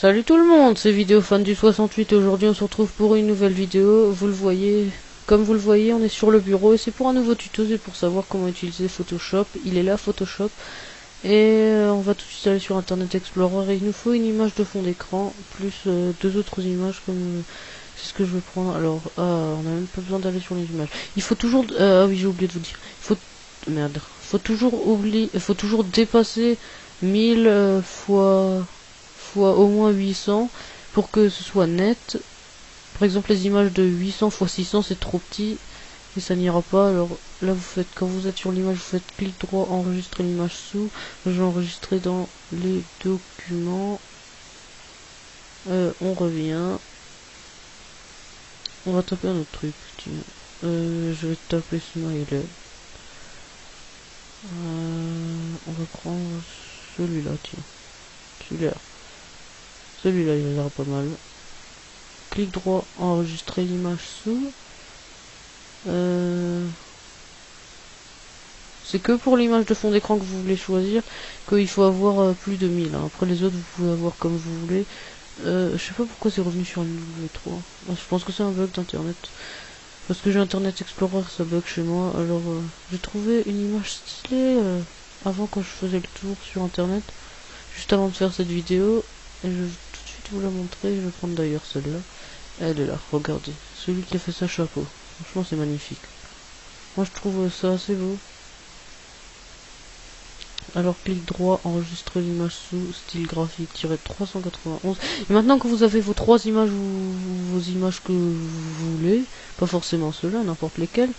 Salut tout le monde, c'est Vidéofan du 68 et aujourd'hui on se retrouve pour une nouvelle vidéo. Vous le voyez, comme vous le voyez, on est sur le bureau et c'est pour un nouveau tuto, c'est pour savoir comment utiliser Photoshop. Il est là Photoshop et on va tout de suite aller sur Internet Explorer et il nous faut une image de fond d'écran plus deux autres images comme c'est ce que je vais prendre. Alors on n'a même pas besoin d'aller sur les images. Il faut toujours ah oui, j'ai oublié de vous dire. Faut toujours dépasser 1000 fois au moins 800 pour que ce soit net. Par exemple, les images de 800 x 600 c'est trop petit et ça n'ira pas. Alors là, quand vous êtes sur l'image, vous faites clic droit, enregistrer l'image sous. Je vais enregistrer dans les documents. On revient. On va taper un autre truc. Tiens. Je vais taper smiley. On va prendre celui-là, tiens. Celui-là, il a l'air pas mal. Clic droit, enregistrer l'image sous. C'est que pour l'image de fond d'écran que vous voulez choisir qu'il faut avoir plus de 1000. Hein. Après les autres, vous pouvez avoir comme vous voulez. Je sais pas pourquoi c'est revenu sur un W3. Je pense que c'est un bug d'internet. Parce que j'ai Internet Explorer, ça bug chez moi. Alors j'ai trouvé une image stylée avant quand je faisais le tour sur Internet. Juste avant de faire cette vidéo. Et je vais tout de suite vous la montrer. Je vais prendre d'ailleurs celle-là. Elle est là, regardez. Celui qui a fait sa chapeau. Franchement, c'est magnifique. Moi, je trouve ça assez beau. Alors, clic droit, enregistrer l'image sous, style graphique-391. Et maintenant que vous avez vos trois images ou vos images que vous voulez, pas forcément ceux-là, n'importe lesquels,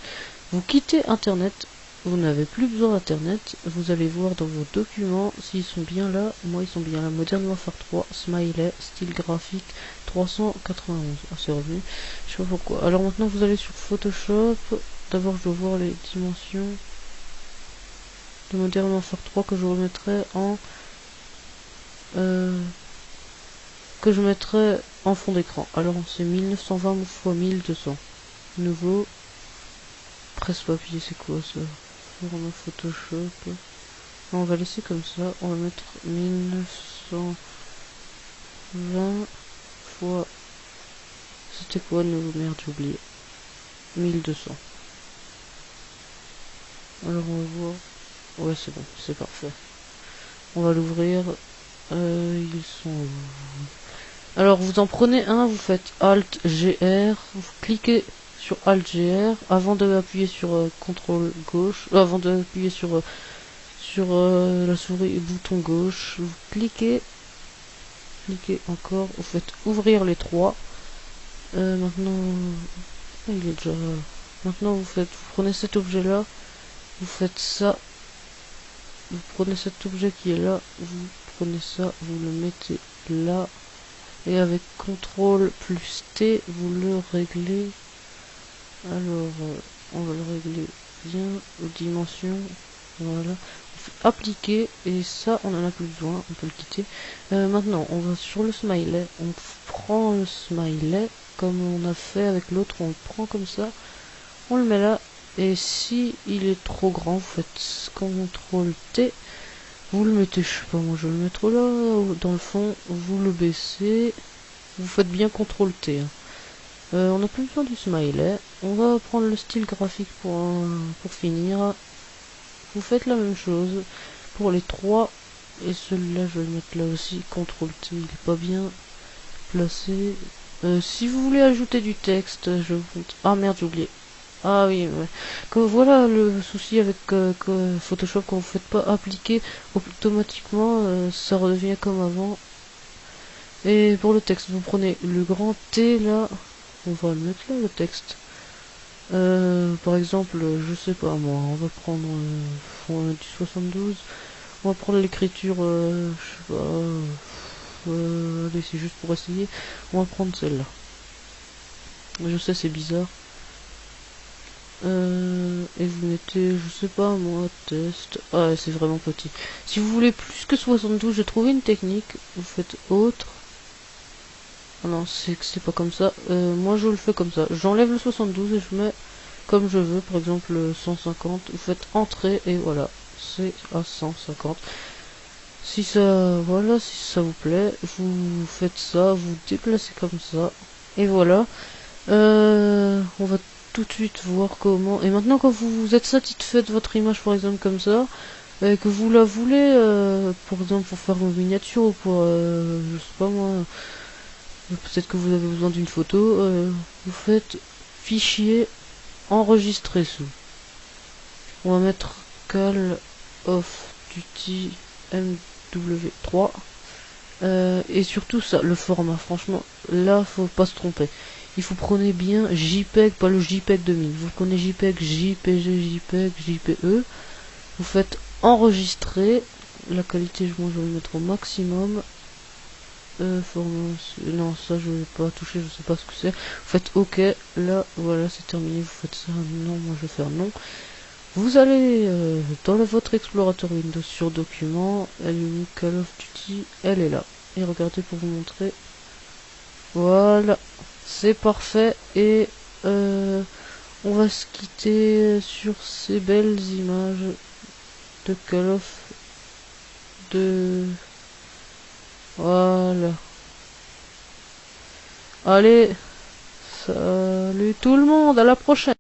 vous quittez Internet. Vous n'avez plus besoin d'Internet. Vous allez voir dans vos documents s'ils sont bien là. Moi, ils sont bien là. Modern Warfare 3, Smiley, style graphique 391. Ah, c'est revenu. Je sais pas pourquoi. Alors maintenant, vous allez sur Photoshop. D'abord, je dois voir les dimensions de Modern Warfare 3 que je remettrai en fond d'écran. Alors, c'est 1920 x 1200. Nouveau. Presse-papier, c'est quoi ça? Format Photoshop. On va laisser comme ça. On va mettre 1920 fois. C'était quoi le nouveau? Merde, j'ai oublié. 1200. Alors on va voir. Ouais, c'est bon, c'est parfait. On va l'ouvrir. Ils sont où? Alors vous en prenez un, vous faites Alt GR, vous cliquez sur Alt GR avant d'appuyer sur CTRL gauche, avant d'appuyer sur la souris bouton gauche, vous cliquez encore, vous faites ouvrir les trois. Maintenant, il est déjà là. Maintenant vous prenez cet objet là, vous faites ça, vous prenez cet objet qui est là, vous prenez ça, vous le mettez là, et avec CTRL plus T, vous le réglez. Alors, on va le régler bien aux dimensions. Voilà. On fait appliquer et ça, on en a plus besoin. On peut le quitter. Maintenant, on va sur le smiley. On prend le smiley comme on a fait avec l'autre. On le prend comme ça. On le met là. Et si il est trop grand, vous faites CTRL T. Vous le mettez, je sais pas, moi je vais le mettre là, dans le fond. Vous le baissez. Vous faites bien CTRL T. Hein. On n'a plus besoin du smiley. On va prendre le style graphique pour finir. Vous faites la même chose pour les trois. Et celui-là, je vais le mettre là aussi. CTRL T, il est pas bien placé. Si vous voulez ajouter du texte, je vous... Ah merde, j'ai oublié. Ah oui, ouais. Voilà le souci avec Photoshop, quand vous faites pas appliquer automatiquement, ça redevient comme avant. Et pour le texte, vous prenez le grand T là. On va le mettre là, le texte. Par exemple, je sais pas moi, on va prendre du 72. On va prendre l'écriture, je sais pas. Allez, c'est juste pour essayer. On va prendre celle-là. Je sais, c'est bizarre. Et vous mettez, je sais pas moi, test. Ah, c'est vraiment petit. Si vous voulez plus que 72, j'ai trouvé une technique. Vous faites autre. Ah non, c'est pas comme ça. Moi je le fais comme ça. J'enlève le 72 et je mets comme je veux. Par exemple 150. Vous faites entrée et voilà. C'est à 150. Si ça, voilà, si ça vous plaît, vous faites ça, vous déplacez comme ça, et voilà. On va tout de suite voir comment. Et maintenant, quand vous êtes satisfait de votre image, par exemple comme ça, et que vous la voulez, par exemple pour faire une miniature ou pour, je sais pas moi, peut-être que vous avez besoin d'une photo, vous faites fichier enregistrer sous. On va mettre Call of Duty MW3. Et surtout ça, le format, franchement, là faut pas se tromper. Il faut prenez bien JPEG, pas le JPEG 2000. Vous prenez JPEG, JPG, JPEG, JPE. Vous faites enregistrer. La qualité, moi je vais le mettre au maximum. Format, non, ça je vais pas toucher, je sais pas ce que c'est. Vous faites OK, là, voilà, c'est terminé. Vous faites ça, non, moi je vais faire non. Vous allez dans votre explorateur Windows sur Documents, elle est où, Call of Duty, elle est là. Et regardez pour vous montrer. Voilà, c'est parfait. Et on va se quitter sur ces belles images de Call of de... Voilà. Allez, salut tout le monde, à la prochaine.